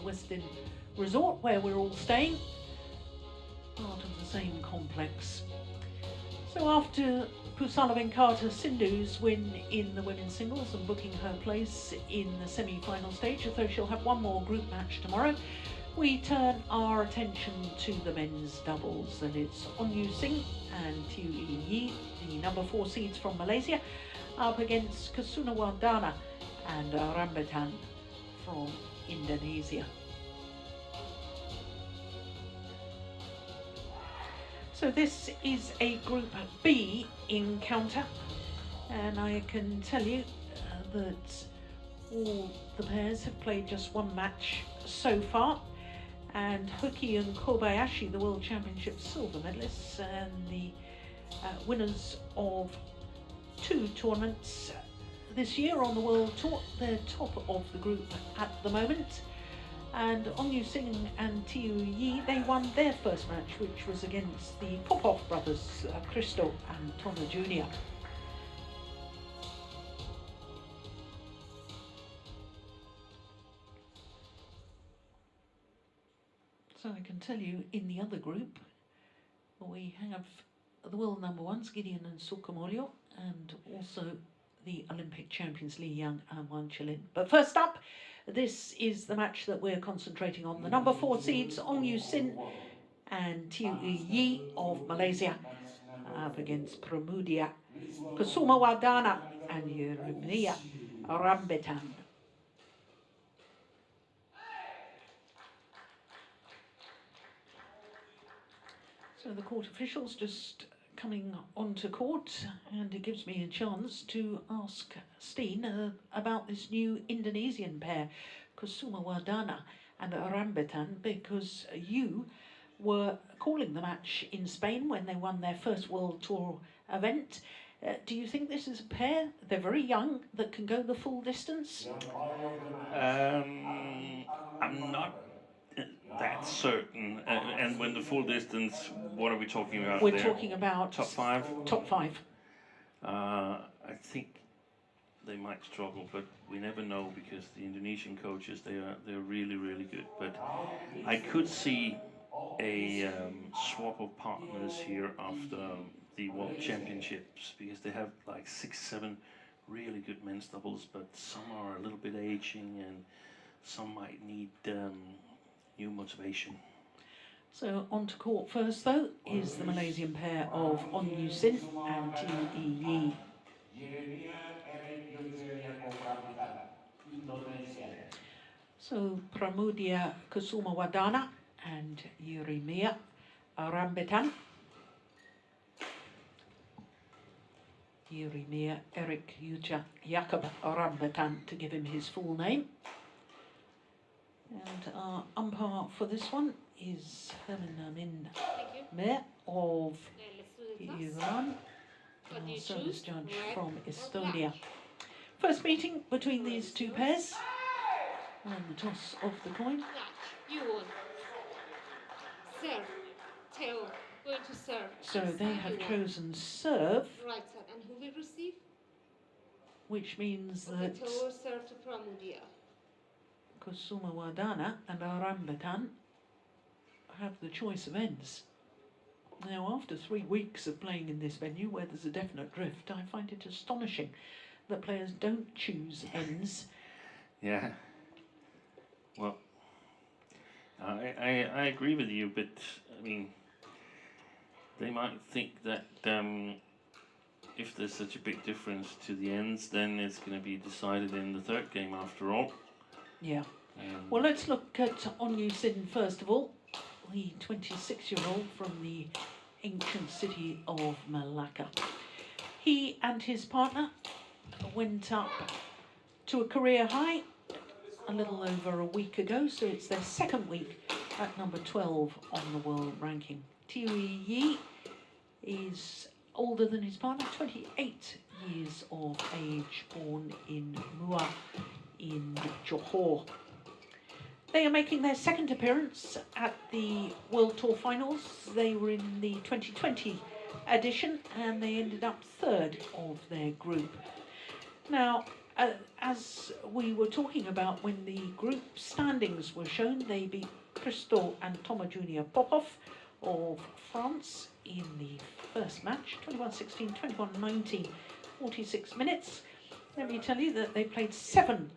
Westin Resort, where we're all staying, part of the same complex. So after Pusala Venkata Sindhu's win in the women's singles and booking her place in the semi-final stage, although she'll have one more group match tomorrow, we turn our attention to the men's doubles, and it's Onyu Singh and Tiu Yi, the number 4 seeds from Malaysia, up against Kusumawardana and Rambitan from Indonesia. So this is a Group B encounter, and I can tell you that all the pairs have played just one match so far, and Hoki and Kobayashi, the World Championships silver medalists and the winners of 2 tournaments this year on the World Tour, they're top of the group at the moment. And Onyu Singh and Tiu Yi, they won their first match, which was against the Popov brothers, Christo and Tona Jr. So I can tell you, in the other group, we have the world number 1s, Gideon and Sukamolyo, and also the Olympic champions Li Yang and Wang Chilin. But first up, this is the match that we're concentrating on. The number 4 seeds, Onyu Singh and Tiu Yi of Malaysia, up against Pramudia, Kusumawardana and Yeremia Rambitan. So the court officials just coming onto court, and it gives me a chance to ask Steen about this new Indonesian pair, Kusumawardana and Rambitan, because you were calling the match in Spain when they won their first World Tour event. Do you think this is a pair, they're very young, that can go the full distance? I'm not that certain. And when the full distance, what are we talking about? We're talking about top 5. Top 5. I think they might struggle, but we never know, because the Indonesian coaches, they're really, really good. But I could see a swap of partners here after the World Championships, because they have like 6-7 really good men's doubles, but some are a little bit aging and some might need new motivation. So on to court first, though, is the Malaysian pair of Onyu Singh and Tiu Yi. So Pramudia Kusumawardana and Yeremia Rambitan. Yeremia Eric Yuja Jakob Rambitan, to give him his full name. And our umpire for this one is Herman Amin Mer of Iran, our service judge from Estonia. First meeting between these two pairs, and the toss of the coin. You won. Serve. Teo. Going to serve. So they have chosen serve. Right side. And who will receive? Which means that Teo will serve to Pramudia. Kusumawardana and Rambitan have the choice of ends. Now, after 3 weeks of playing in this venue where there's a definite drift, I find it astonishing that players don't choose ends. Yeah. Well, I agree with you, but I mean, they might think that if there's such a big difference to the ends, then it's going to be decided in the 3rd game after all. Yeah. Well, let's look at Onyu Singh first of all, the 26-year-old from the ancient city of Malacca. He and his partner went up to a career high a little over a week ago, so it's their 2nd week at number 12 on the world ranking. Tiu Yi is older than his partner, 28 years of age, born in Muar in Johor. They are making their 2nd appearance at the World Tour Finals. They were in the 2020 edition and they ended up 3rd of their group. Now, as we were talking about when the group standings were shown, they beat Christo and Thomas Junior Popov of France in the first match, 21-16, 21-19, 46 minutes. Let me tell you that they played 7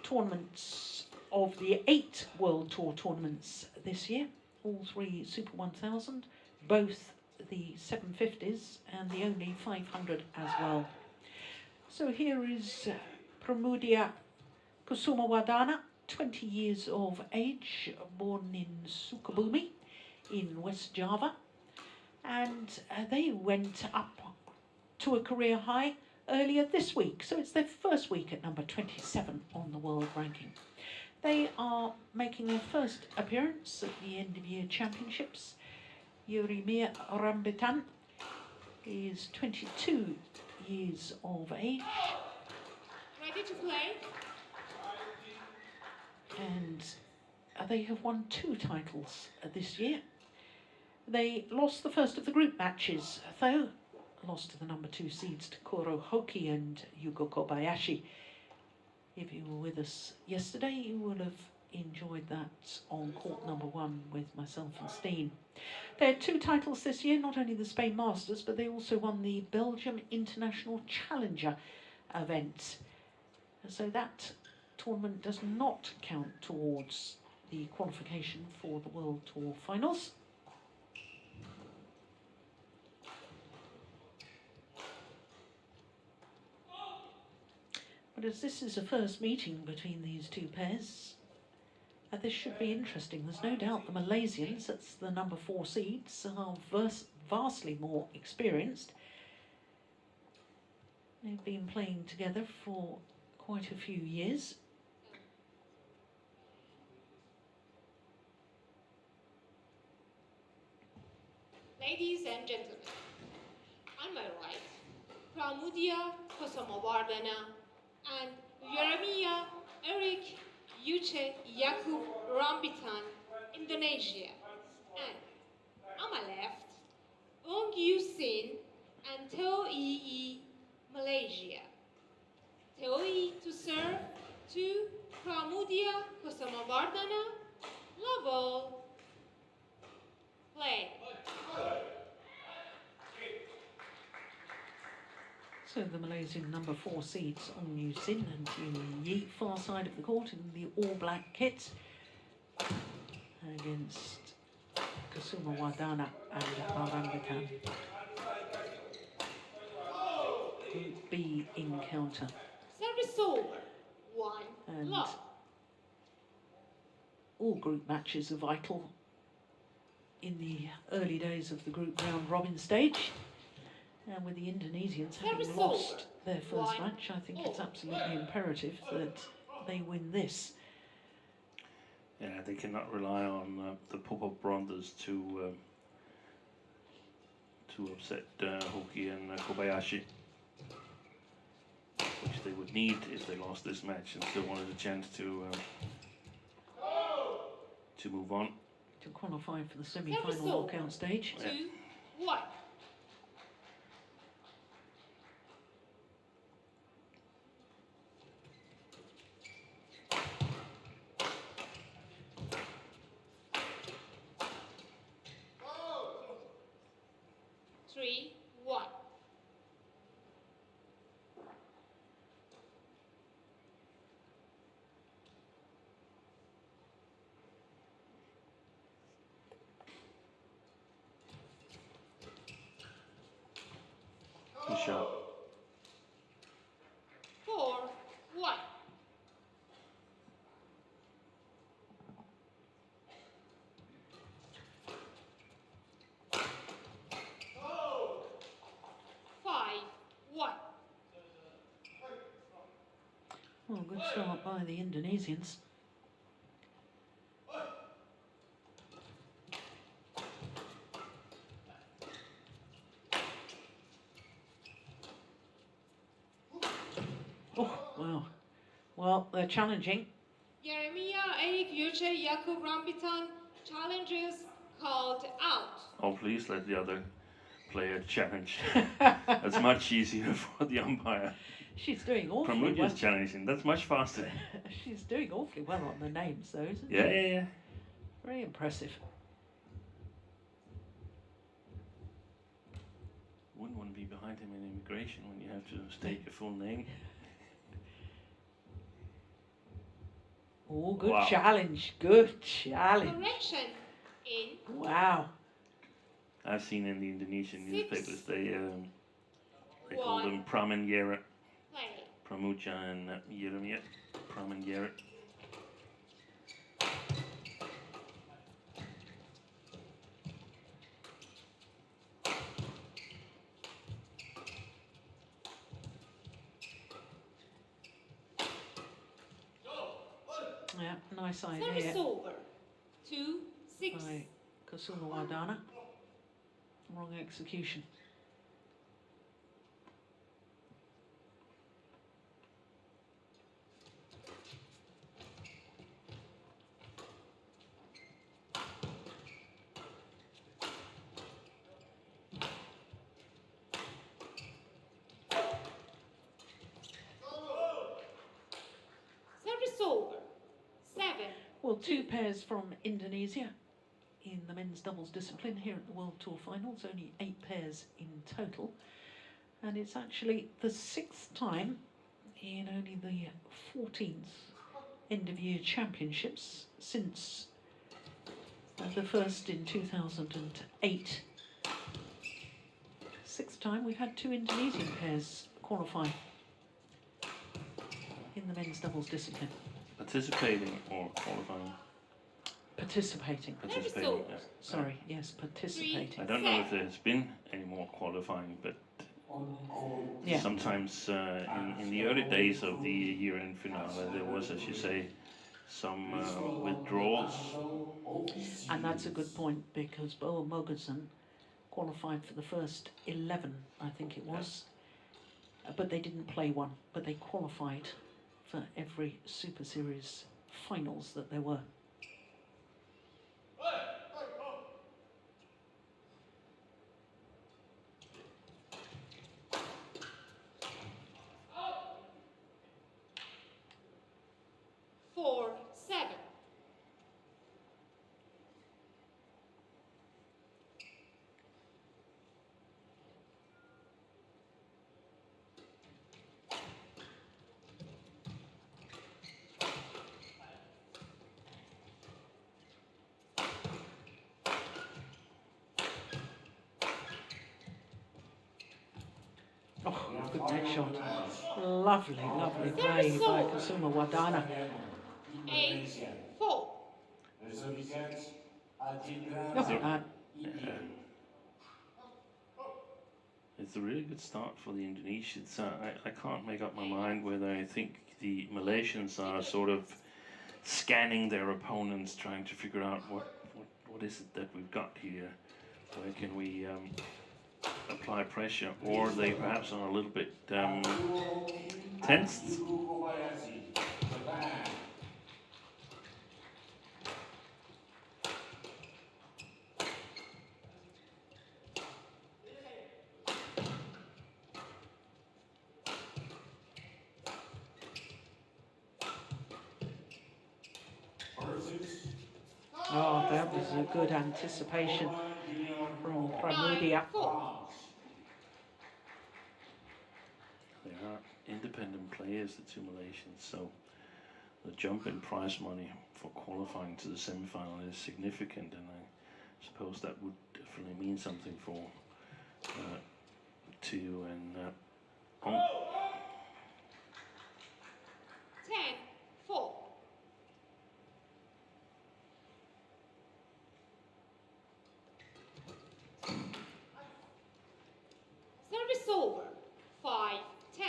tournaments of the 8 World Tour tournaments this year, all 3 Super 1000, both the 750s and the only 500 as well. So here is Pramudia Kusumawardana, 20 years of age, born in Sukabumi in West Java, and they went up to a career high earlier this week, so it's their first week at number 27 on the world ranking. They are making their first appearance at the end of year championships. Yurimir Rambitan is 22 years of age. Ready to play? And they have won 2 titles this year. They lost the first of the group matches, though, lost to the number 2 seeds Takuro Hoki and Yugo Kobayashi. If you were with us yesterday, you will have enjoyed that on court number 1 with myself and Steen. They had 2 titles this year, not only the Spain Masters, but they also won the Belgium International Challenger event. So that tournament does not count towards the qualification for the World Tour finals. But as this is a first meeting between these 2 pairs, this should be interesting. There's no doubt the Malaysians, that's the number 4 seeds, are vastly more experienced. They've been playing together for quite a few years. Ladies and gentlemen, on my right, Pramudia Kusumawardana and Yeremia Erik Yuche Yakub Rambitan, Indonesia. And on my left, Ung Yusin and Teo Yi, Malaysia. Teo Yi to serve to Pramudia Kusumawardana. Love all. Play. So the Malaysian number 4 seeds Ong Yu Sin and Yu Yi, far side of the court in the all-black kit, against Kusumawardana and Rambitan. Group B encounter. Service over. 1 And love. all group matches are vital in the early days of the group round robin stage. And with the Indonesians having lost their first match, I think it's absolutely imperative that they win this. Yeah, they cannot rely on the Popov brothers to upset Hoki and Kobayashi, which they would need if they lost this match and still wanted a chance to move on. To qualify for the semi-final knockout stage. 2 1. Good shot. 4 1. Well, good start by the Indonesians. Oh, wow. Well, they're challenging. Yeremia Erik Yuche Yakub Rambitan challenges called out. Oh, please let the other player challenge. That's much easier for the umpire. She's doing awfully well. Pramuja's challenging. That's much faster. She's doing awfully well on the names, though, isn't Yeah, she? yeah, yeah. Very impressive. Wouldn't want to be behind him in immigration when you have to state your full name. Oh, good Wow. challenge. Good challenge. Correction in Wow. I've seen in the Indonesian 6, newspapers they call 1, them Pram and Yera, play. Pramuja and Yeremia, Pram and Yera. Yeah, nice Service idea over. 2, 6. by Kusumawardana. Wrong execution. Service over. 7. Well, 2 pairs from Indonesia in the men's doubles discipline here at the World Tour Finals. Only 8 pairs in total. And it's actually the 6th time in only the 14th end of year championships since the first in 2008. 6th time we've had 2 Indonesian pairs qualify in the men's doubles discipline. Participating or qualifying? Participating. Participating, yeah. Sorry, yes, participating. I don't know if there's been any more qualifying, but Yeah. sometimes in the early days of the year-end finale, there was, as you say, some withdrawals. And that's a good point because Boa Mogensen qualified for the first 11, I think it was. But they didn't play one, but they qualified for every Super Series finals that there were. Four, 7. Oh, good net shot. Lovely, lovely play by Kusumawardana. 8, 4. Look at that. It's a really good start for the Indonesians. I can't make up my mind whether I think the Malaysians are sort of scanning their opponents, trying to figure out what is it that we've got here, where can we apply pressure, or they perhaps are a little bit tensed. Oh, that was a good anticipation from Pramudia. 9, 4. They are independent players, the two Malaysians, so the jump in prize money for qualifying to the semi-final is significant, and I suppose that would definitely mean something for two and 10, 4. Service over. 5, 10.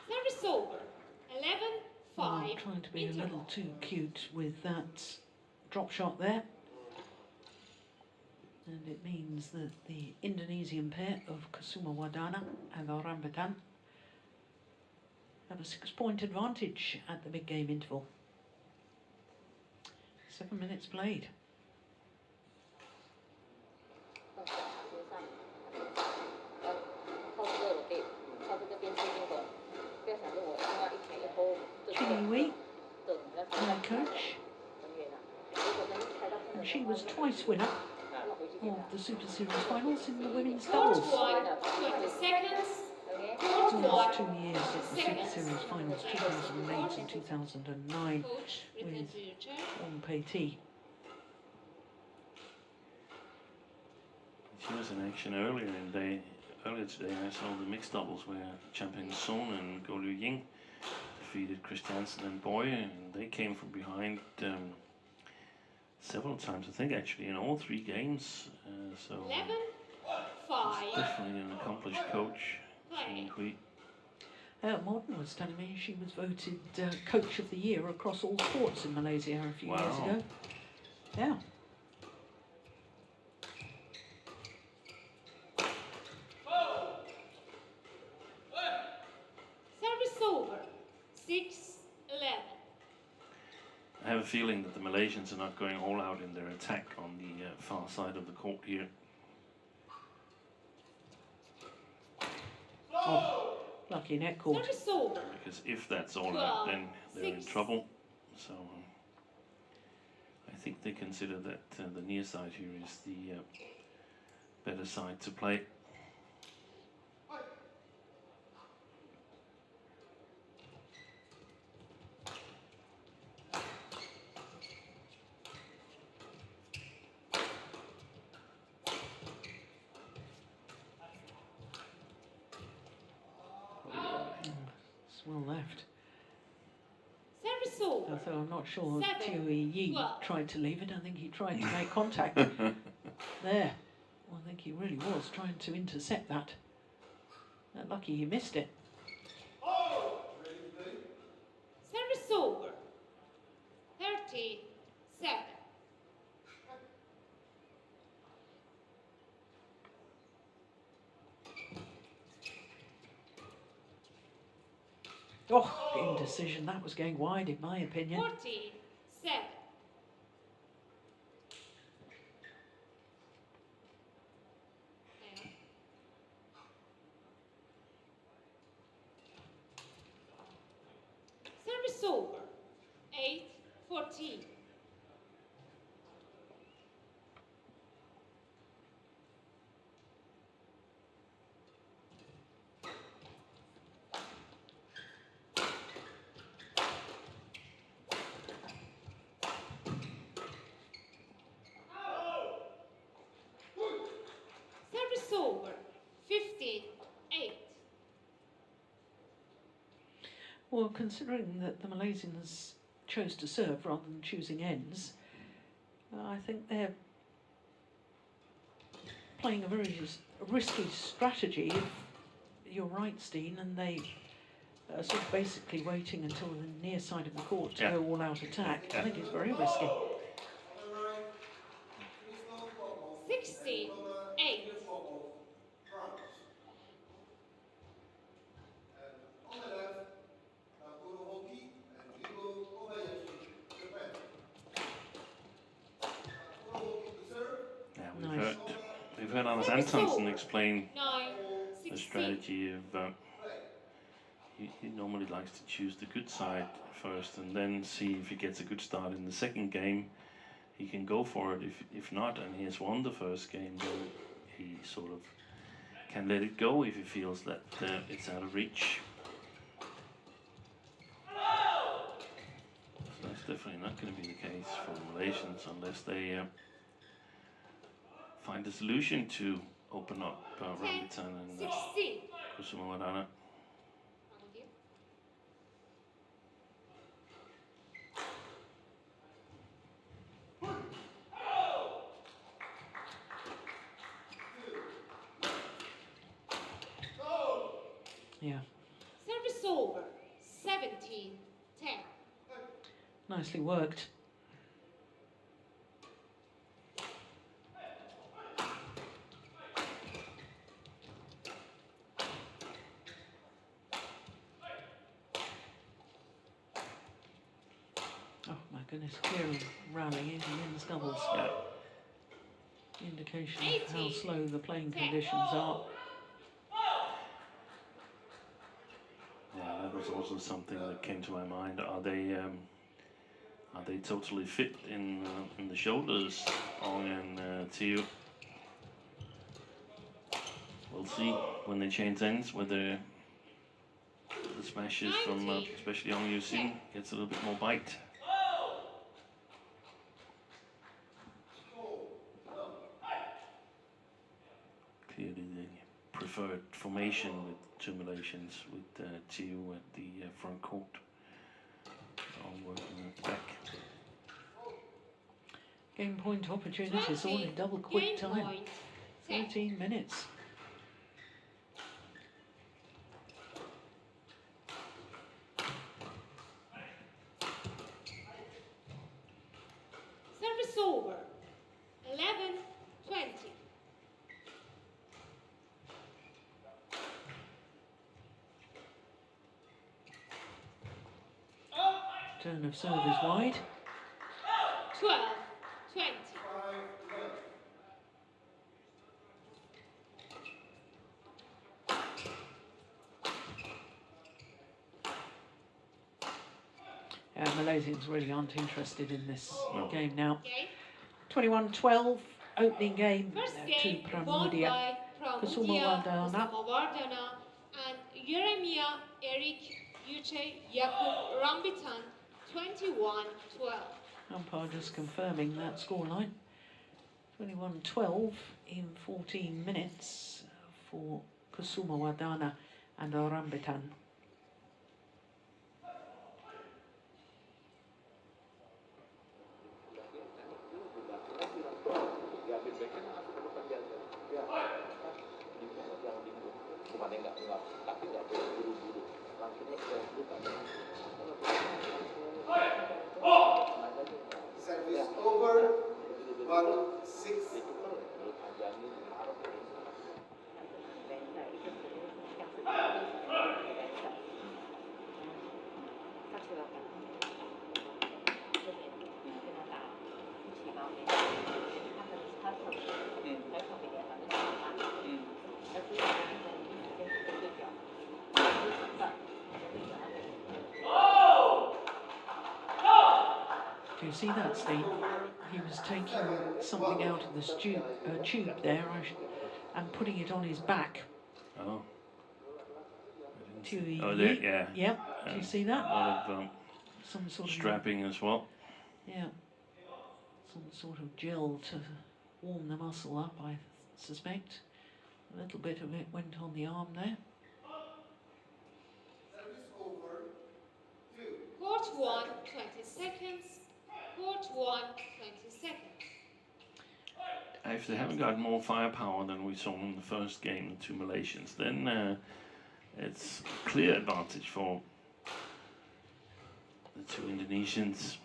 Service over. 11, 5. Trying to be a interval. little too cute with that drop shot there. And it means that the Indonesian pair of Kusumawardana and Rambitan have a 6-point advantage at the big game interval. 7 minutes played. Chini, my coach, and she was twice winner of the Super Series finals in the women's doubles. Court 1, 20 seconds. Court The 1, last 2 years of the Super seconds. Series finals, 2008 and 2009, Coach, return with to your chair. Wong Pei Ti. She was in action earlier today. I saw the mixed doubles where champion Son and Go Liu Ying defeated Christiansen and Boy, and they came from behind several times, I think actually in all 3 games. So 11, 5. definitely an accomplished coach. Play. Hui. Morton was telling me she was voted Coach of the Year across all sports in Malaysia a few years Wow. ago. Yeah. Service over. 6-11. I have a feeling that the Malaysians are not going all out in their attack on the far side of the court here. Oh, lucky net court. Service over. Because if that's all out, then they're in 6. trouble. So I think they consider that the near side here is the better side to play. It's well left. Service over. Although I'm not sure 7, Tui Yi 12. tried to leave it. I think he tried to make contact. There. I think he really was trying to intercept that. Lucky he missed it. Service over. 37. Oh, indecision. That was going wide, in my opinion. 47. Service over. 8-14. Service over. 15-8. Well, considering that the Malaysians chose to serve rather than choosing ends, I think they're playing a very risky strategy. If you're right, Steen, and they are sort of basically waiting until the near side of the court to go all-out attack. I think it's very risky. 16-8. Nice. We've heard Anders Antonsen explain 9-16. the strategy of he normally likes to choose the good side first and then see if he gets a good start in the second game. He can go for it. If not, and he has won the first game, then he sort of can let it go if he feels that it's out of reach. So that's definitely not going to be the case for the Malaysians unless they find a solution to open up Rambitan and 16. Kusumawardana. Yeah, Service over. 17-10. nicely worked. Oh my goodness, clear rallying in men's doubles. Yeah. Indication of how slow the playing conditions are. Yeah, that was also something that came to my mind. Are they totally fit in the shoulders, Ong and Theo? We'll see when they change ends whether the smashes from especially Ong Yusin gets a little bit more bite. Clearly the preferred formation with simulations with Theo at the front court. Ong working at the back. Game point opportunities all in double quick time. 13 minutes. Service over. 11-20. Turn of serve is wide. 12-20. Malaysians really aren't interested in this No. game now. Okay. 21-12, opening game First to game won Pramudia. by Pramudia, Kusumawardana and Yeremia Eric Yuche Yakub Rambitan 21-12. Umpire just confirming that scoreline. 21-12 in 14 minutes for Kusumawardana and Rambitan. Service over 1-6. Do you see that, Steve? He was taking something out of the tube there and putting it on his back. Oh. To the Oh, there, yeah. Yep. Do you see that? A lot of Some sort of strapping as well. Yeah. Some sort of gel to warm the muscle up, I suspect. A little bit of it went on the arm there. Service over 2. Court 1, 20 seconds. Court 1, 20 seconds. If they haven't got more firepower than we saw in the first game, the two Malaysians, then it's a clear advantage for the two Indonesians.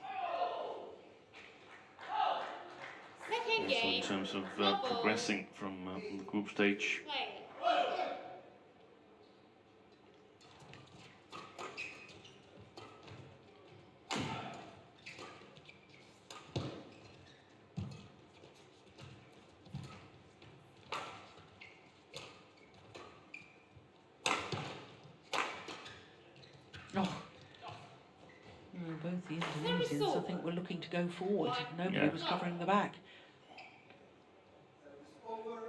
Second Also in game. terms of Double progressing from the group stage. play. Oh. Both the Indonesians, I think, were looking to go forward. Nobody was covering the back. Service over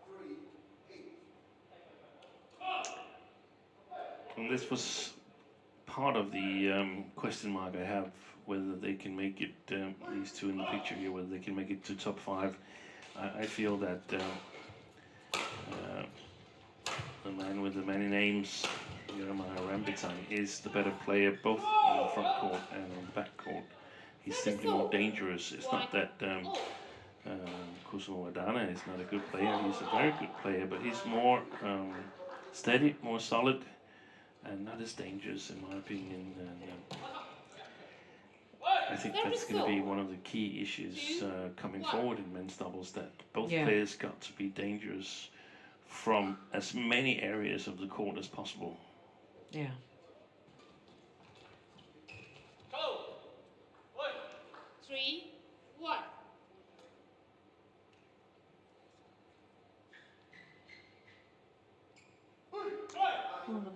3-8. And this was part of the question mark I have, whether they can make it, these two in the picture here, whether they can make it to top 5. I feel that the man with the many names, Jeremiah Rambitan, is the better player both on the front court and on the back court. He's simply more dangerous. It's not that Kusumawardana is not a good player. He's a very good player, but he's more steady, more solid, and not as dangerous, in my opinion. And, I think that's going to be one of the key issues coming forward in men's doubles, that both players got to be dangerous from as many areas of the court as possible. Yeah.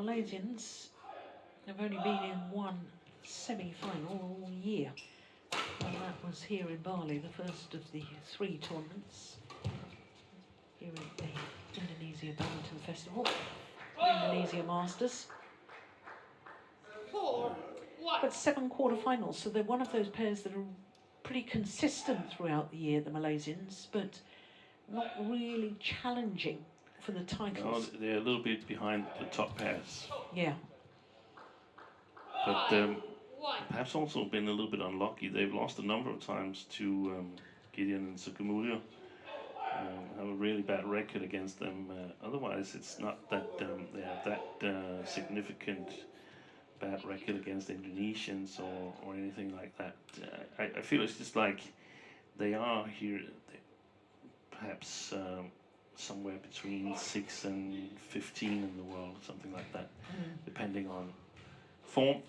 Malaysians have only been in one semi-final all year, and that was here in Bali, the first of the 3 tournaments here at the Indonesia Badminton Festival, Indonesia Masters. 4-1. But 7 quarterfinals, so they're one of those pairs that are pretty consistent throughout the year, the Malaysians, but not really challenging for the No, titles. they're a little bit behind the top pairs, Yeah. but 5-1. perhaps also been a little bit unlucky. They've lost a number of times to Gideon and Sukumulio. Have a really bad record against them. Otherwise, it's not that they have that significant bad record against Indonesians or anything like that. I feel it's just like they are here, perhaps somewhere between 6 and 15 in the world, something like that, depending on form.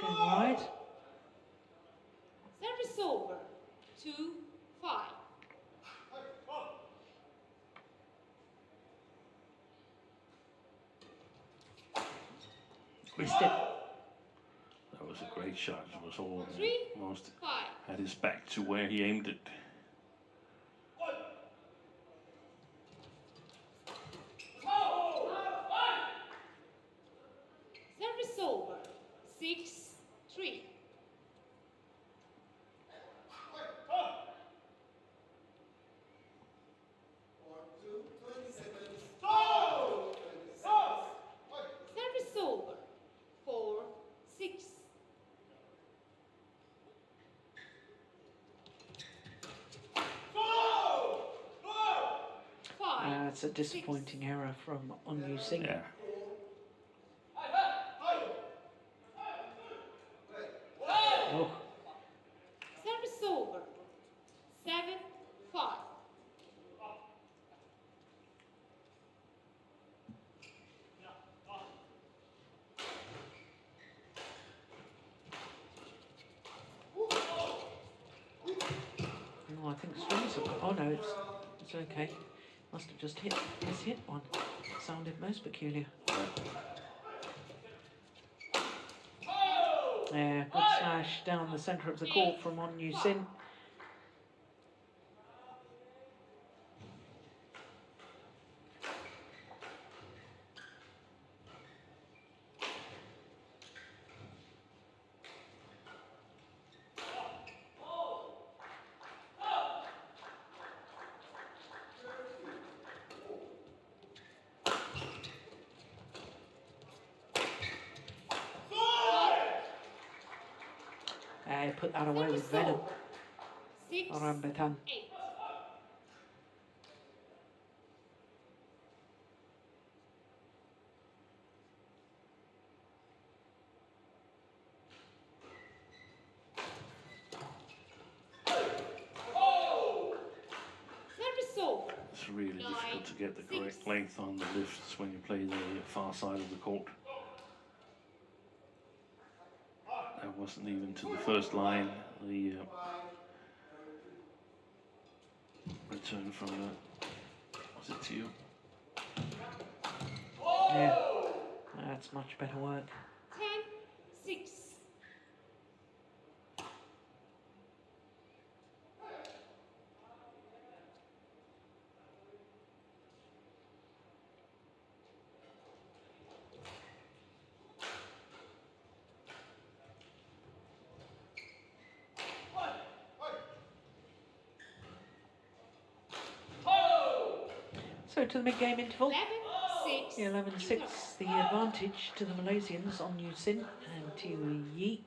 Going wide. Service over. 2-5. Missed it. That was a great shot. It was almost 5. had his back to where he aimed it. Service over. 6-3. Service over. 4-6. It's a disappointing error from On Yu Sing. Yeah. Oh, Service over. 7-5. no, I think strings. Oh no, it's okay. Must have just hit one. Sounded most peculiar. Yeah, good slash down the centre of the court from On Yu Sin. Put that away with venom. 6-8. Rambitan. Service over. It's really difficult to get the correct length on the lifts when you play the far side of the court. That wasn't even to the first line. The return from the, was it to you? Yeah, that's much better work. 10-6. So to the mid-game interval. 11-6. 11-6, the advantage to the Malaysians on Yu Sin and Tiwi Yi.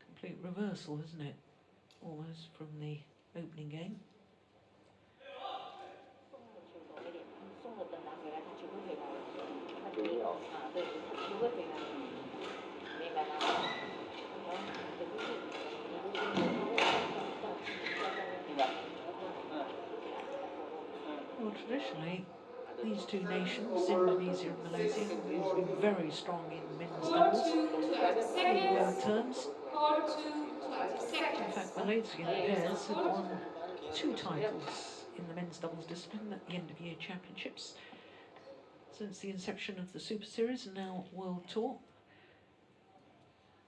Complete reversal, isn't it? Almost from the opening game. Well, traditionally, these two nations, Indonesia and Malaysia, have always been very strong in men's doubles Court 2, 20 in seconds. terms. Court 2, 20 In seconds. fact, Malaysian pairs have won 2 titles in the men's doubles discipline at the end of year championships since the inception of the Super Series and now World Tour.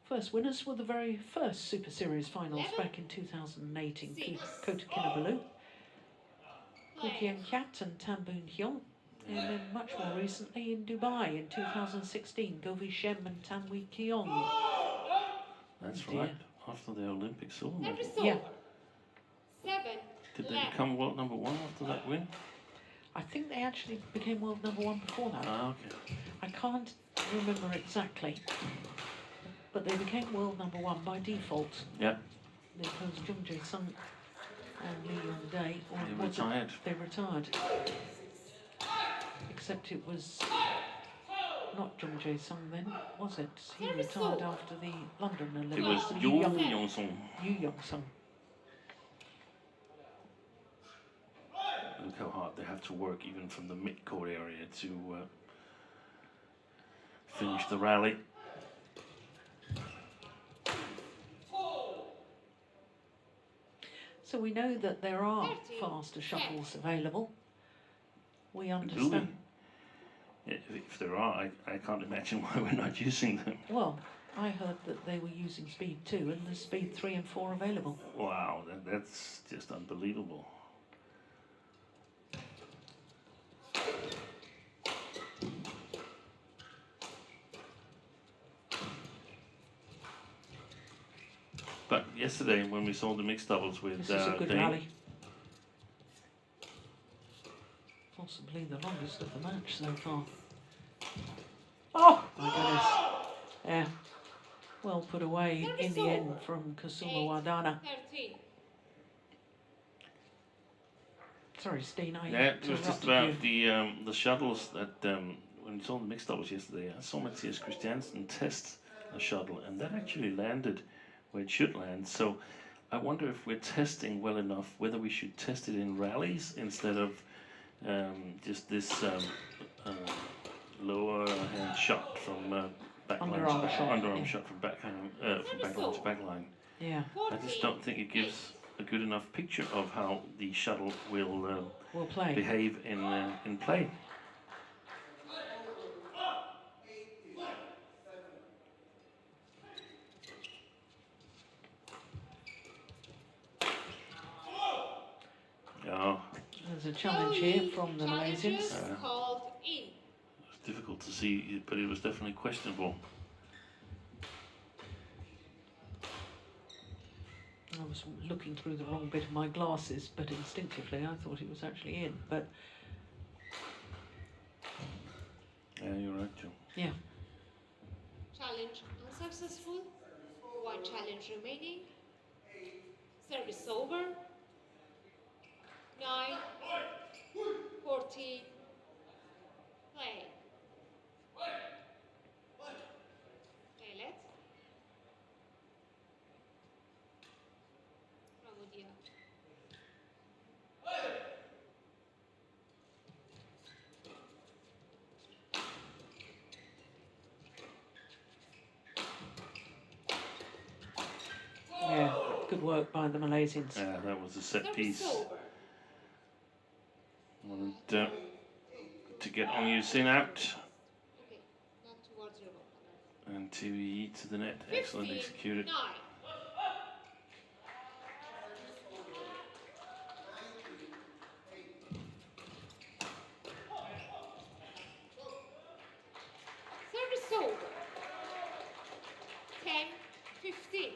First winners were the very first Super Series finals back in 2008 in Kota Kinabalu, Koo Kian Kiat and Tan Boon Hyung, and then much more recently in Dubai in 2016, Govi Shem and Tan Wee Keong. That's right. After the Olympic silver medal. Service Yeah. over. 7. Did they left. become world number 1 after that win? I think they actually became world number 1 before that. Ah, okay. I can't remember exactly, but they became world number 1 by default. Yeah. Because Jung Jae Sung and Lee Yong Dae They retired. They retired. Except it was not Jung Jae Sung then, was it? He retired after the London Olympics. It was Yu Yoo Young- Young-sung. Yu Young Sung. Look how hard they have to work even from the mid-court area to finish the rally. So we know that there are 13. faster shuttles available. We Do we? understand. If there are, I can't imagine why we're not using them. Well, I heard that they were using speed 2 and there's speed 3 and 4 available. Wow, that's just unbelievable. But yesterday, when we saw the mixed doubles with This is a good Dane, rally. Possibly the longest of the match so far. Oh my goodness. Yeah. Well put away in the end from Kusumawardana. 13. Sorry, Steen, I yeah, it was just interrupted you. about the shuttles that when we saw the mixed doubles yesterday, I saw Matthias Christiansen test a shuttle, and that actually landed where it should land. So I wonder if we're testing well enough, whether we should test it in rallies instead of just this lower hand shot from backline, underarm shot from backline to backline. Yeah, I just don't think it gives a good enough picture of how the shuttle will we'll play. behave in play. Yeah, There's a challenge here from the Challenges Malaysians. called in. it's difficult to see, but it was definitely questionable. I was looking through the wrong bit of my glasses, but instinctively I thought it was actually in. But Yeah, you're right, Joe. yeah, Challenge unsuccessful. 1 challenge remaining. Service over. 9. 14. Play. Violet. Bravo, dear. yeah, good work by the Malaysians. Yeah, that was a set Service piece. over. And to get on Yusin out Okay, not towards your opponent. and to the net. Excellent 15, executed. 9. Service over. 10, 15.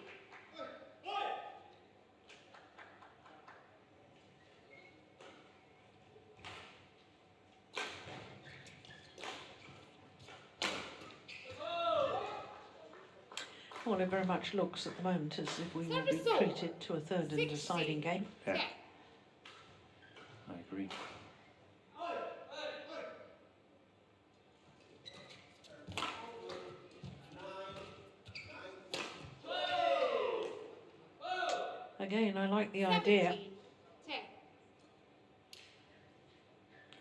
Well, it very much looks at the moment as if we will be Service over. treated to a third and deciding game. Yeah, 10. I agree. Again, I like the idea. 17,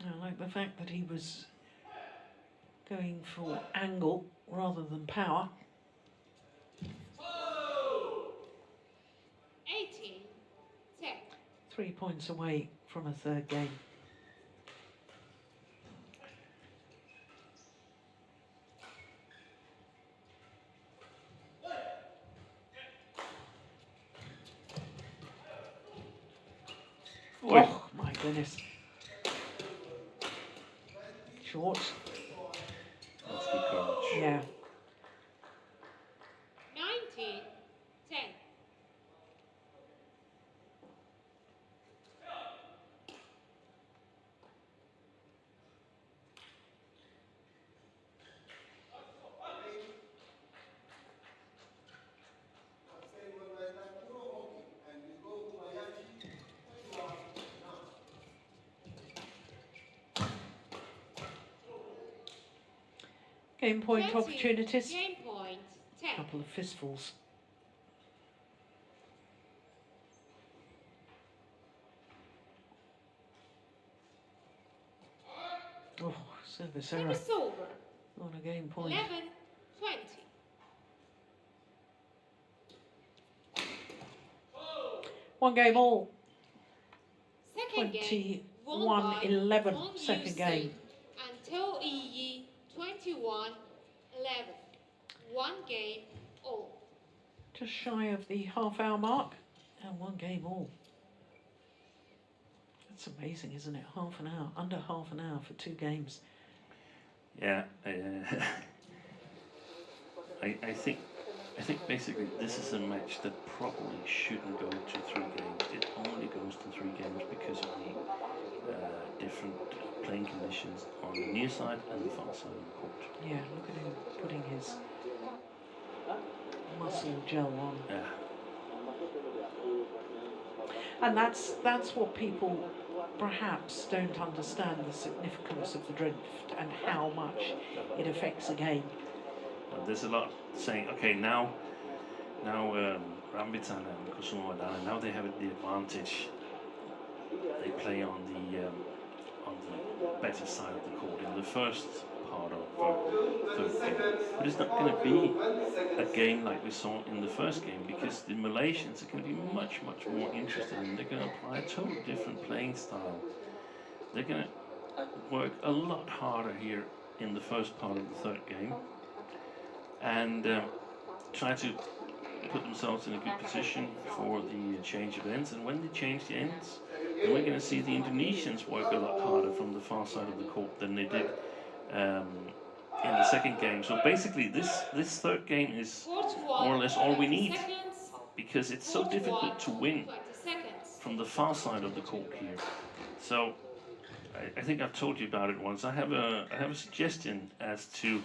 10. I like like the fact that he was going for angle rather than power. 18, 10. 3 points away from a third game. Oi. Oh my goodness. Short. That's good coverage. Yeah. 19, 10. Game point 20, opportunities. Game point, 10. Couple of fistfuls. Oh, service error. Service over. On a game point. 11, 20. One game all. Second game, won 21, by 11, Won second Yusi game. and TotalEnergies 21, 11. One game all. Just shy of the half-hour mark. And one game all. That's amazing, isn't it? Half an hour. Under half an hour for 2 games. Yeah, I think basically this is a match that probably shouldn't go to 3 games. It only goes to 3 games because of the different playing conditions on the near side and the far side of the court. Yeah, look at him putting his muscle gel on. Yeah. And that's what people perhaps don't understand, the significance of the drift and how much it affects a game. Well, there's a lot saying, okay, now Rambitan and Kusumawardana, now they have the advantage. They play on the better side of the court in the first part of third game. But it's not going to be a game like we saw in the first game, because the Malaysians are going to be much more interested, and they're going to apply a totally different playing style. They're going to work a lot harder here in the first part of the third game, and try to put themselves in a good position for the change of ends. And when they change the ends, then we're going to see the Indonesians work a lot harder from the far side of the court than they did in the second game. So basically this third game is more or less all we need, because it's so difficult to win from the far side of the court here. So I think I've told you about it once. I have a suggestion as to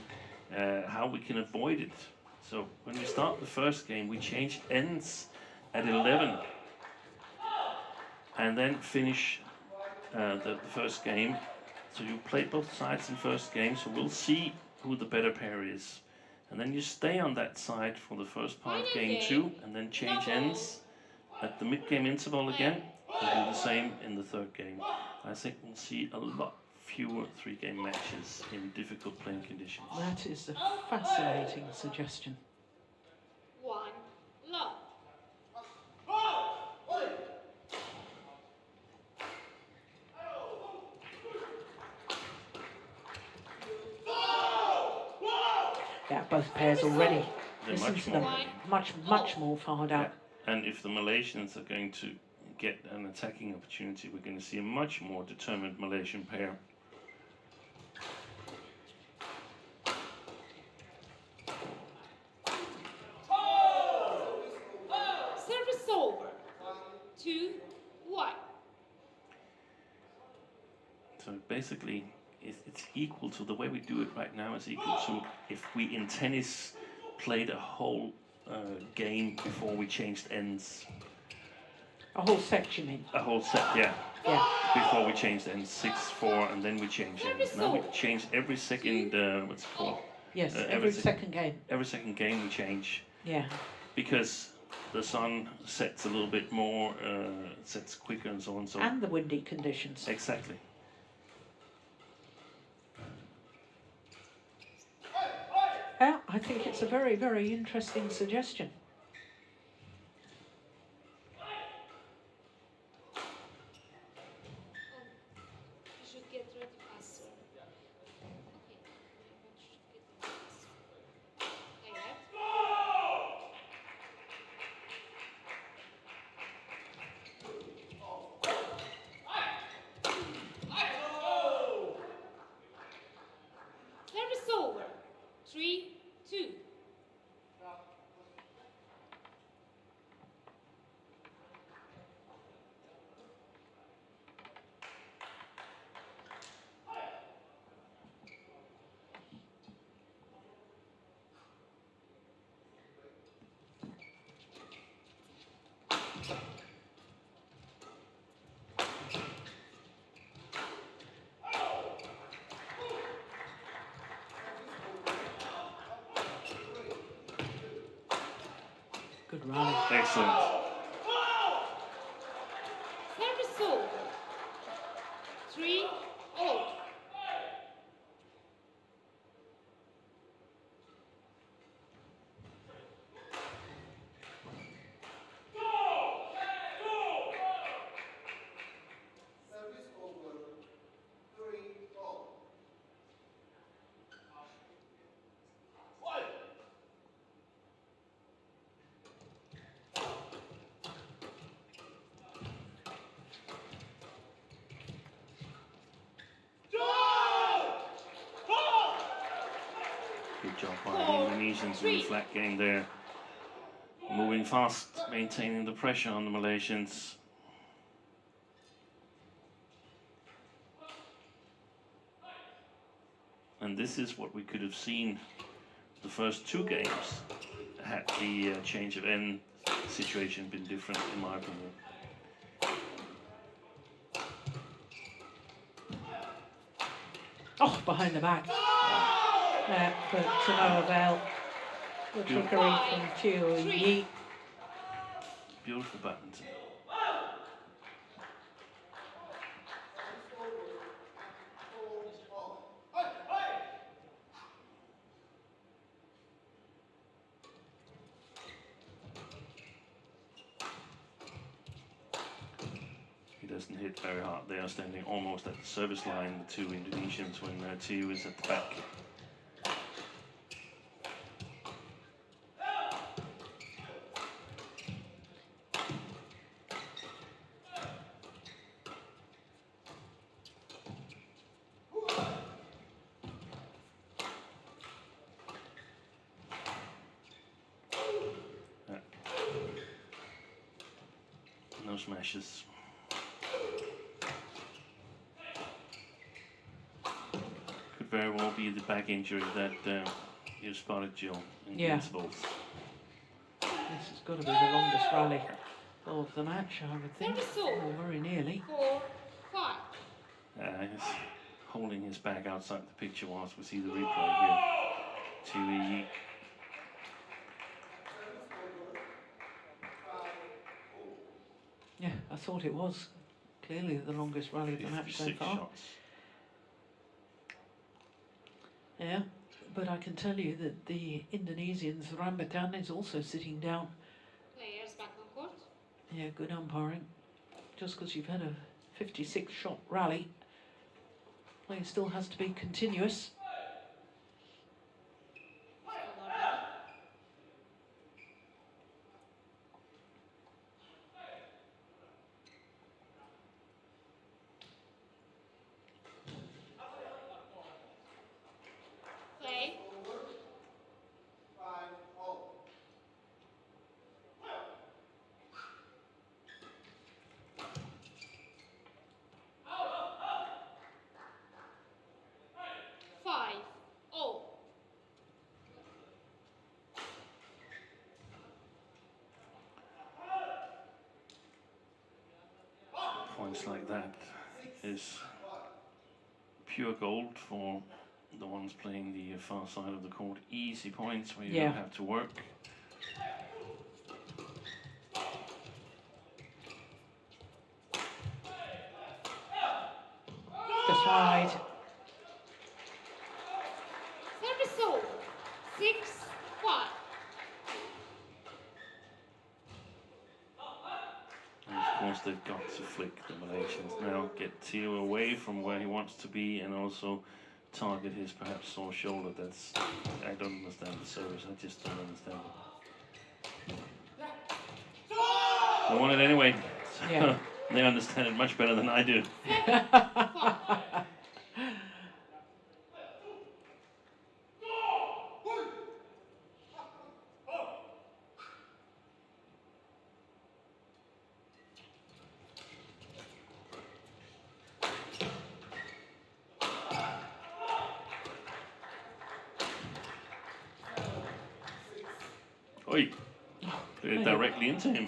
how we can avoid it. So when we start the first game, we change ends at 11 and then finish the first game. So you play both sides in first game, so we'll see who the better pair is. And then you stay on that side for the first part of game 2, and then change ends at the mid-game interval again, and do the same in the third game. I think we'll see a lot fewer 3-game matches in difficult playing conditions. That is a fascinating suggestion. 1, love. Yeah, both pairs already. They're Listen much to them. more. Much more fired Yeah. up. And if the Malaysians are going to get an attacking opportunity, we're going to see a much more determined Malaysian pair. Service over. 2, 1. So basically, it's equal to the way we do it right now. Is equal to if we in tennis played a whole game before we changed ends. A whole set, you mean? A whole set, yeah. Yeah. Before we changed ends, 6-4, and then we change ends. Now we change every second. What's it called? Yes, every second game. Every second game we change. Yeah. Because the sun sets a little bit more, sets quicker, and so on. So And the windy conditions. exactly. Yeah, I think it's a very, very interesting suggestion. You should get ready faster. Okay, very much get ready faster. Like that. Service over. 3-2. Good rally. Excellent. Service over. 3-0. Service over. 3-all. Good job by the Indonesians in the flat game there. Moving fast, maintaining the pressure on the Malaysians. And this is what we could have seen the first two games had the change of end situation been different, in my opinion. Oh, behind the back. Yeah, but to no avail. The trickery from Chiu Yi. Beautiful badminton. He doesn't hit very hard. They are standing almost at the service line, the two Indonesians, when Chiu is at the back. No smashes. Could very well be the back injury that you spotted, Jill, in the Yeah. intervals. This has got to be the longest rally of the match, I would think. Service over. Or very nearly. 4-5. He's holding his back outside the picture whilst we see the replay here. Chiu Yi. Yeah, I thought it was clearly the longest rally of the match so 56 far. shots. Yeah, but I can tell you that the Indonesians, Rambitan, is also sitting down. Players back on court. Yeah, good umpiring. Just because you've had a 56-shot rally, play still has to be continuous. Play. 5-all. 5-0. Points like that is pure gold for the ones playing the far side of the court. Easy points where you Yeah. don't have to work. Just wide. Service over. 6-5. And of course, they've got to flick the Malaysians now, get Theo away from where he wants to be, and also target his perhaps sore shoulder. That's, I don't understand the service. I just don't understand it. They want it anyway. So Yeah. they understand it much better than I do. 7-5. Oi! Put it directly into him.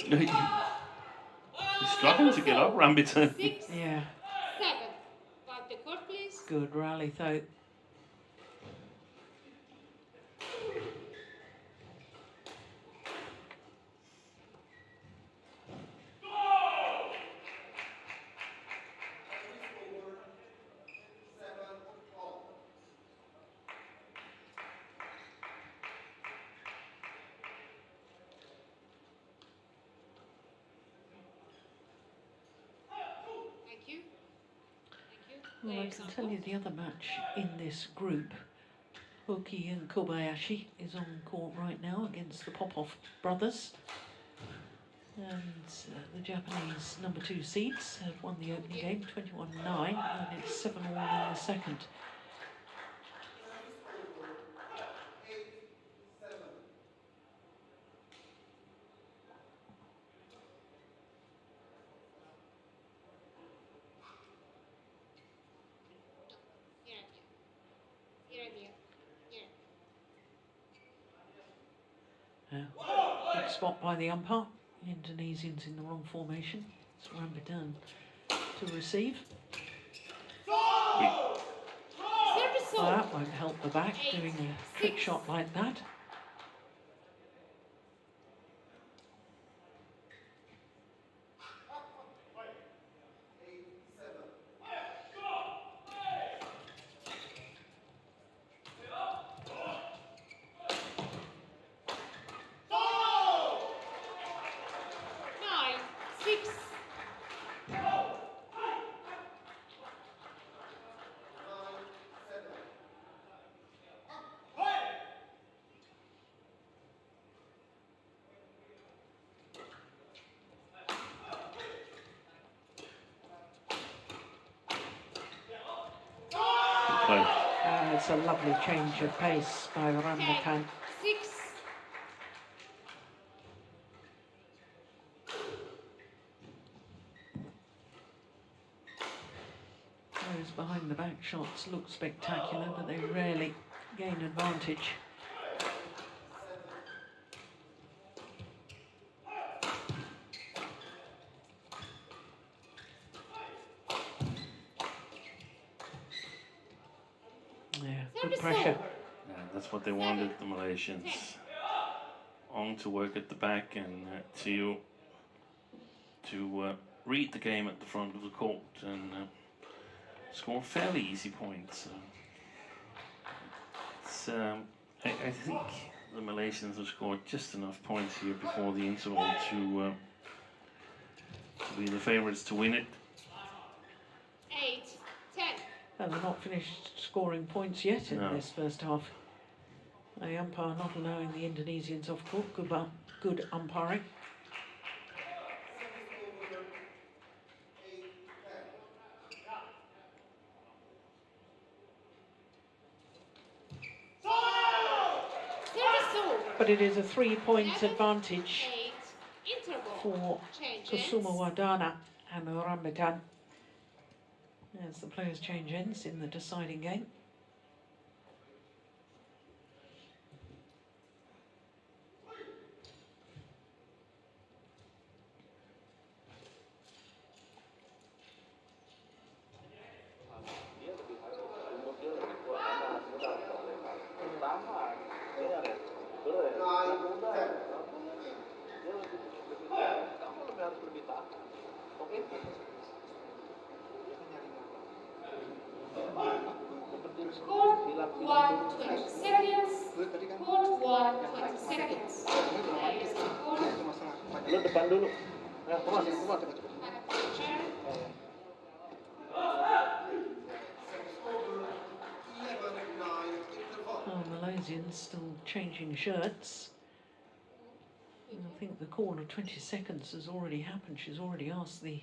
He's struggling to get up, Rambitan. 6-7. Yeah. But the court, please. Good rally, though. Thank you. Thank you. Well, I Players can on tell you court. the other match in this group. Hoki and Kobayashi is on court right now against the Popov brothers. And the Japanese number 2 seeds have won the opening game 21-9, and it's 7-all in the second. Good spot by the umpire. Indonesians in the wrong formation. It's Rambitan to receive. Well, that won't help the back, doing a trick shot like that. It's a lovely change of pace by Rambitan. 6. Those behind the back shots look spectacular, but they rarely gain advantage. Yeah, good pressure. Yeah, that's what they wanted, the Malaysians. On to work at the back and to read the game at the front of the court and score fairly easy points. I think the Malaysians have scored just enough points here before the interval to be the favourites to win it. 8-10. And they're not finished scoring points yet in No. this first half. The umpire not allowing the Indonesians off court. Good umpiring. But it is a 3-point advantage 8. Interval. for Changes. Kusumawardana and Rambitan as the players change ends in the deciding game. 1, 20 seconds. Court 1, 20 seconds. Players on court. Lu depan dulu. Nah, keluar, Just keluar, cepat, cepat. have a picture. Service over 11-9 interval. Oh, Malaysians still changing shirts. And I think the call of 20 seconds has already happened. She's already asked the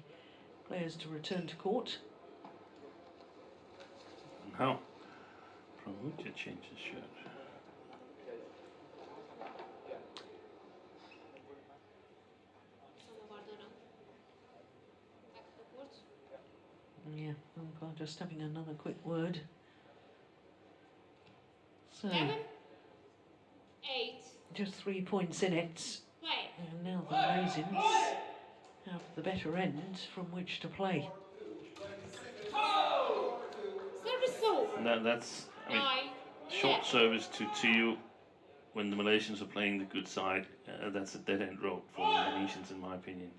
players to return to court. Now, Pramudia changed his shirt. Kusumawardana. Back to the court. Yeah, I'm just having another quick word. So, 11, 8, just 3 points in it. play. And now the Malaysians have the better end from which to play. Service over. And that's, I mean, 9, short 10. service to you when the Malaysians are playing the good side. That's a dead end road for the Indonesians, in my opinion.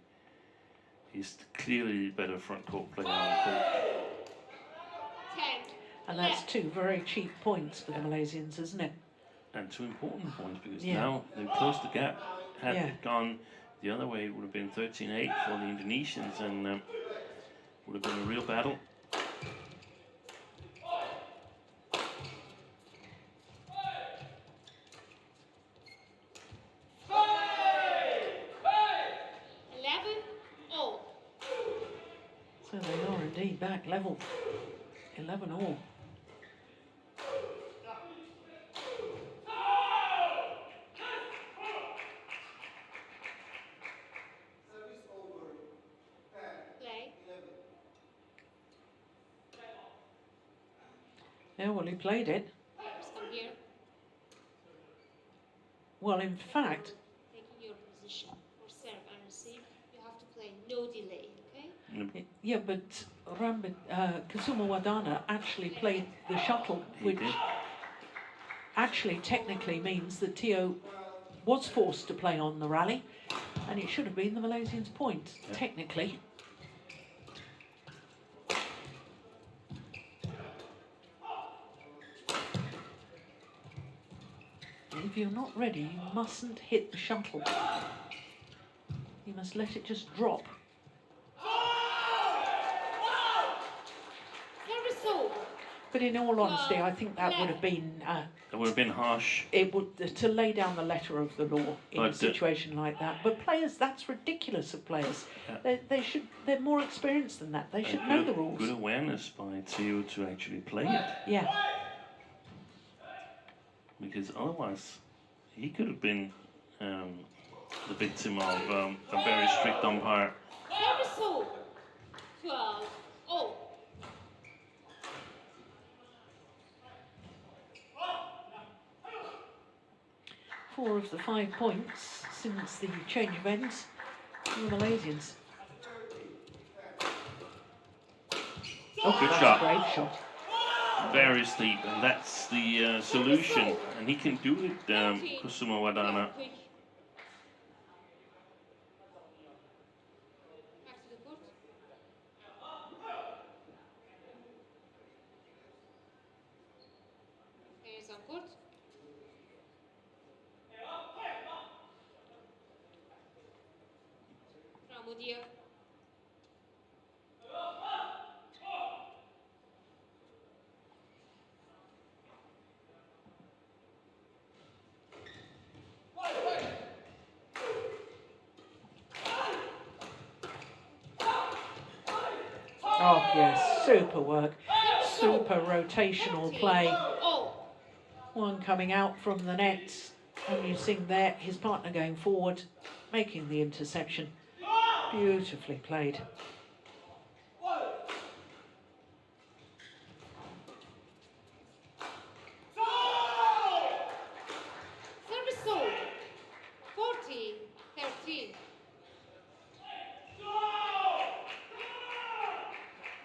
He's clearly the better front court player on the court. 10. And that's 2 very cheap points for the Malaysians, isn't it? And 2 important points because Yeah. now they've closed the gap. Had Yeah. it gone the other way, it would have been 13-8 for the Indonesians and would have been a real battle. So they are indeed back level. 11 all. Service over 10, Play. 11. Yeah, well, he played it. Players come here, Well, in fact, taking your position for serve and receive. You have to play no delay, okay? yeah, but Kusumawardana actually played the shuttle, He which did. actually technically means that Tio was forced to play on the rally, and it should have been the Malaysians' point, Yeah. technically. If you're not ready, you mustn't hit the shuttle. You must let it just drop. Service over. But in all honesty, I think that would have been It would have been harsh. it would to lay down the letter of the law in a But, situation like that. But players, that's ridiculous of players. Yeah. They're more experienced than that. They should And know good, the rules. Good awareness by Theo to actually play it, Yeah, because otherwise he could have been the victim of a very strict umpire. Service over. 12, all. four of the 5 points since the change of ends for the Malaysians. Oh, Good that's shot. a great shot. Very steep, and that's the solution. And he can do it, 13. Kusumawardana. Quick. Back to the court. Players on court. Pramudia. Oh yes, super work, super rotational play. All. One coming out from the nets, and you see there his partner going forward, making the interception. Beautifully played. Service over. 14, 13.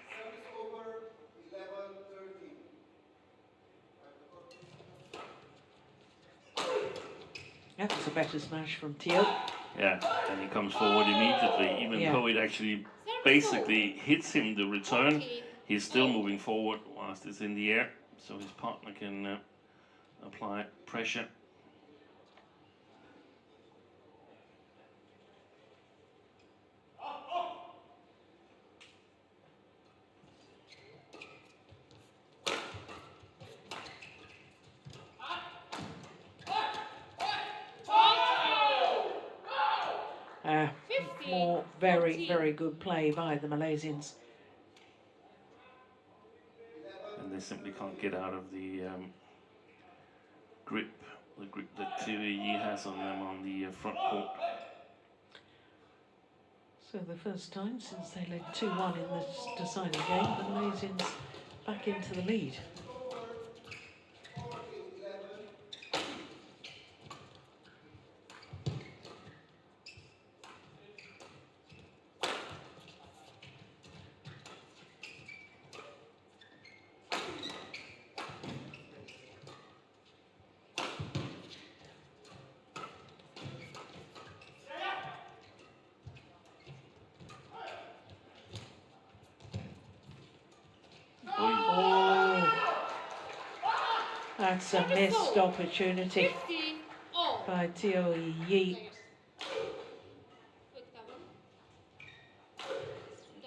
Service over 11-13. That was a better smash from Tio. Yeah, and he comes forward immediately, even Yeah. though it actually basically hits him the return. 14. He's still moving forward whilst it's in the air. so his partner can apply pressure. More very good play by the Malaysians. And they simply can't get out of the grip that TOE has on them on the front court. So the first time since they led 2-1 in this deciding game, the Malaysians back into the lead. That's a missed opportunity by TOE. Yeah,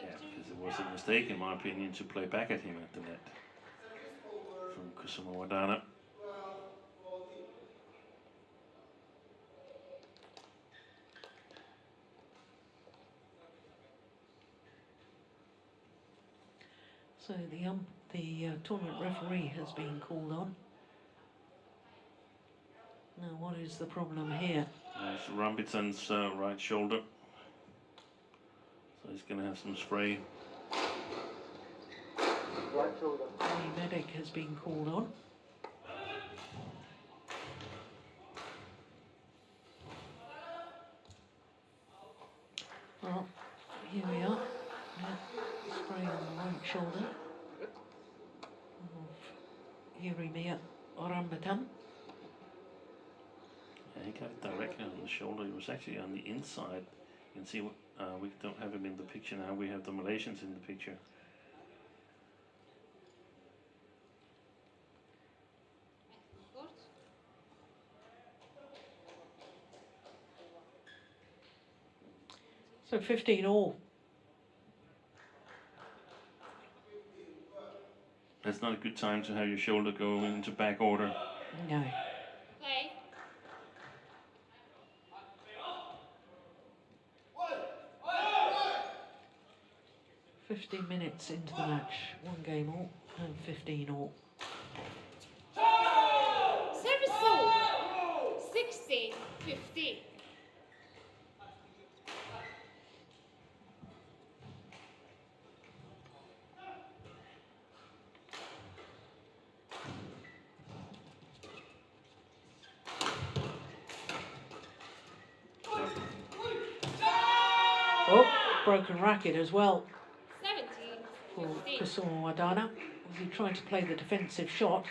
because it was a mistake, in my opinion, to play back at him at the net from Kusumawardana. So the tournament referee has been called on. Now, what is the problem here? It's Rambitan's right shoulder, so he's going to have some spray. Right shoulder. The medic has been called on. Well, here we are. Spray on the right shoulder of Hirimia Rambitan. Yeah, he got it directly on the shoulder. He was actually on the inside. You can see what we don't have him in the picture now. We have the Malaysians in the picture. So 15 all. That's not a good time to have your shoulder go into back order. No. Okay. 15 minutes into the match. 1 game all and 15 all. Service all. 16-15. Oh, broken racket as well 17-15. for Kusumawardana as he tried to play the defensive shot.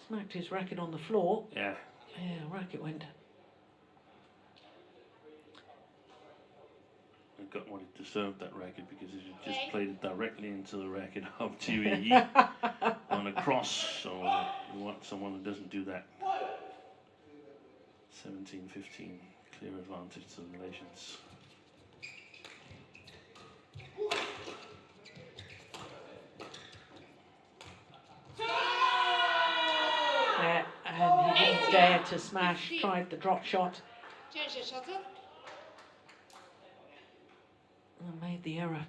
Smacked his racket on the floor. Yeah. Yeah, racket went. It got what it deserved, that racket, because it just played it directly into the racket of TOE on a cross. So you want someone who doesn't do that. 17-15, clear advantage to the Malaysians. And he didn't dare to smash, tried the drop shot Change the shuttle. and made the error.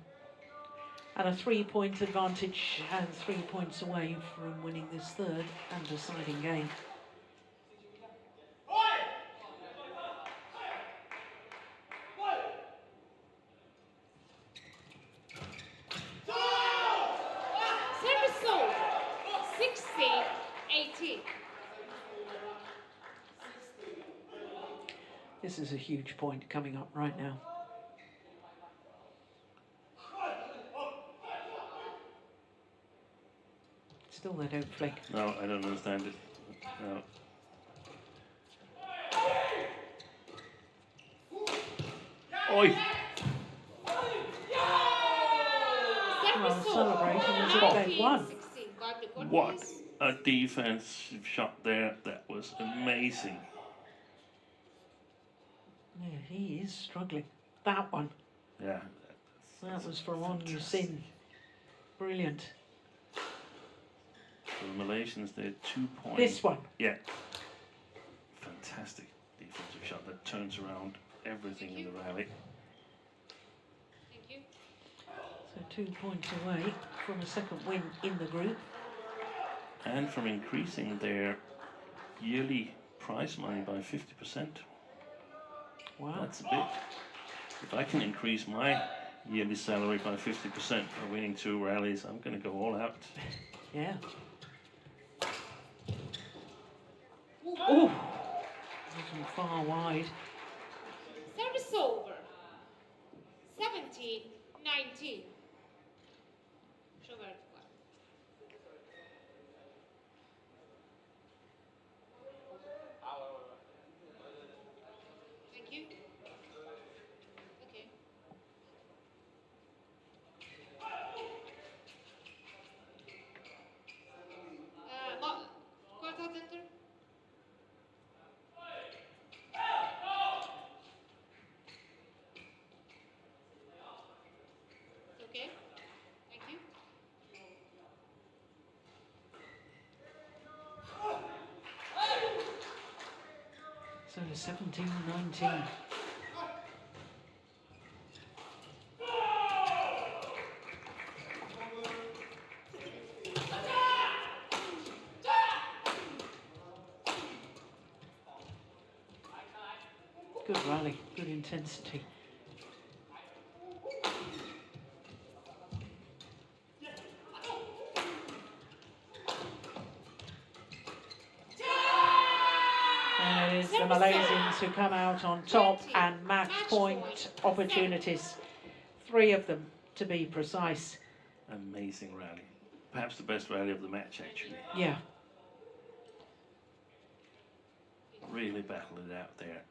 And a 3-point advantage and 3 points away from winning this third and deciding game. Service all. 16-18. This is a huge point coming up right now. Still they don't flick. No, I don't understand it. No. Oi! Well, celebrating as if they'd won. 16. God, look Record, What please. a defensive shot there. That was amazing. Yeah, he is struggling. That one. Yeah. That was from On Yusin. Brilliant. For the Malaysians, they're 2 points. This one. Yeah. Fantastic defensive shot that turns around everything in the rally. Thank you. So 2 points away from a second win in the group. And from increasing their yearly prize money by 50%. Wow. That's a bit. If I can increase my yearly salary by 50% for winning 2 rallies, I'm going to go all out. Yeah. Oh, wasn't far wide. Service over. 17-19. Show vertical. Thank you. Okay. Court attender. Okay. Thank you. So 17-19. Good rally, good intensity. And it is the Malaysians who come out on top, and match point opportunities. 3 of them, to be precise. Amazing rally. Perhaps the best rally of the match, actually. Yeah. Really battled it out there.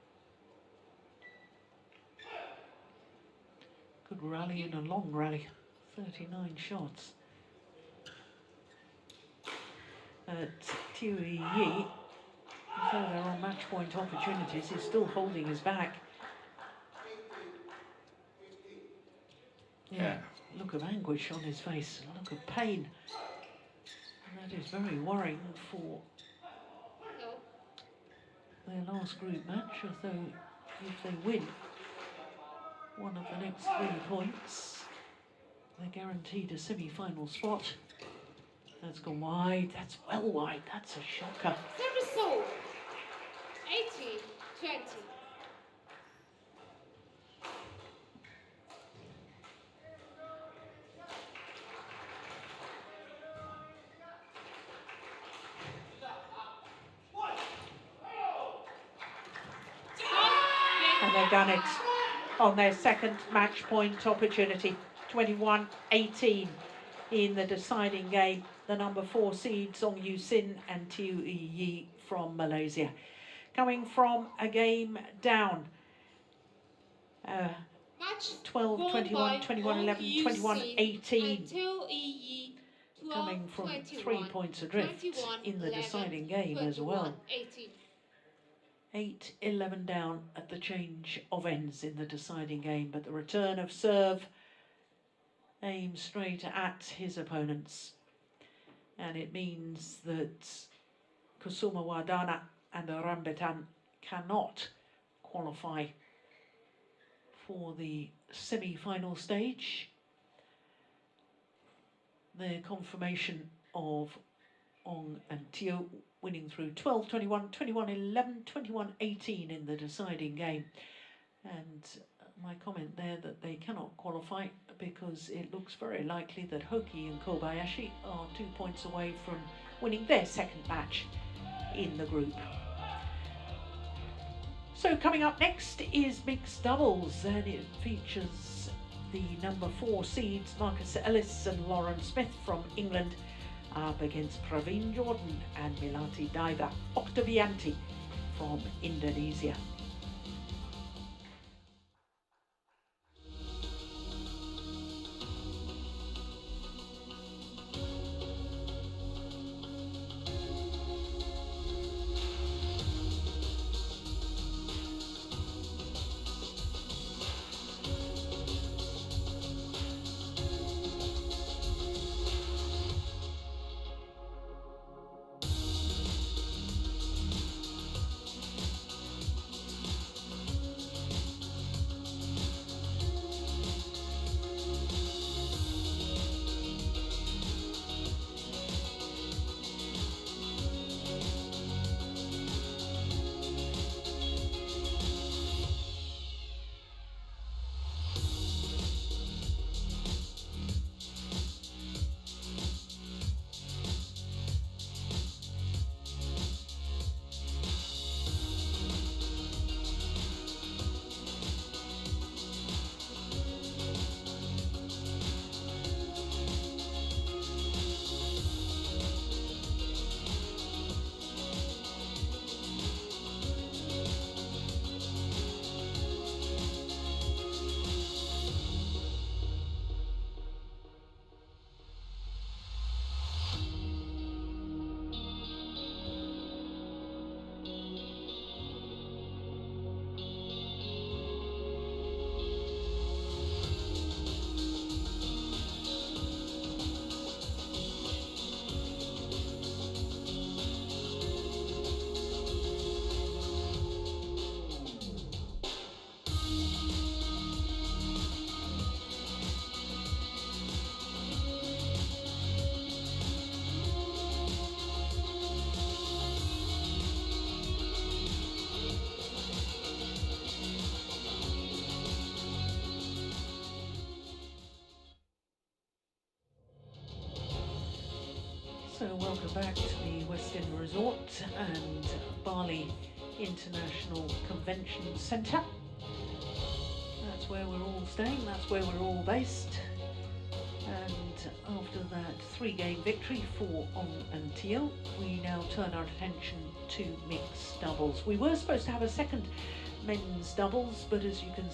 Good rally and a long rally. 39 shots. Tui Yi, although there are match point opportunities, he's still holding his back. Yeah, look of anguish on his face, a look of pain. And that is very worrying for their last group match, although if they win one of the next 3 points, they're guaranteed a semi-final spot. That's gone wide, that's well wide, that's a shocker. Service over. 18-20. And they've done it on their second match point opportunity. 21-18 in the deciding game. The number 4 seed Song Yu Sin and Tiu Yi from Malaysia. Coming from a game down. 12-21, 21-11, 21-18. Coming from 3 points adrift in the deciding game as well. 8-11 down at the change of ends in the deciding game, but the return of serve aims straight at his opponents. And it means that Kusumawardana and Rambitan cannot qualify for the semi-final stage. The confirmation of Ong and Teo winning through 12-21, 21-11, 21-18 in the deciding game. And my comment there that they cannot qualify because it looks very likely that Hoki and Kobayashi are 2 points away from winning their second match in the group. So coming up next is mixed doubles, and it features the number 4 seeds Marcus Ellis and Lauren Smith from England up against Praveen Jordan and Milati Daiva Octavianti from Indonesia. So welcome back to the West End Resort and Bali International Convention Centre. That's where we're all staying, that's where we're all based. And after that 3-game victory for On and Teal, we now turn our attention to mixed doubles. We were supposed to have a second men's doubles, but as you can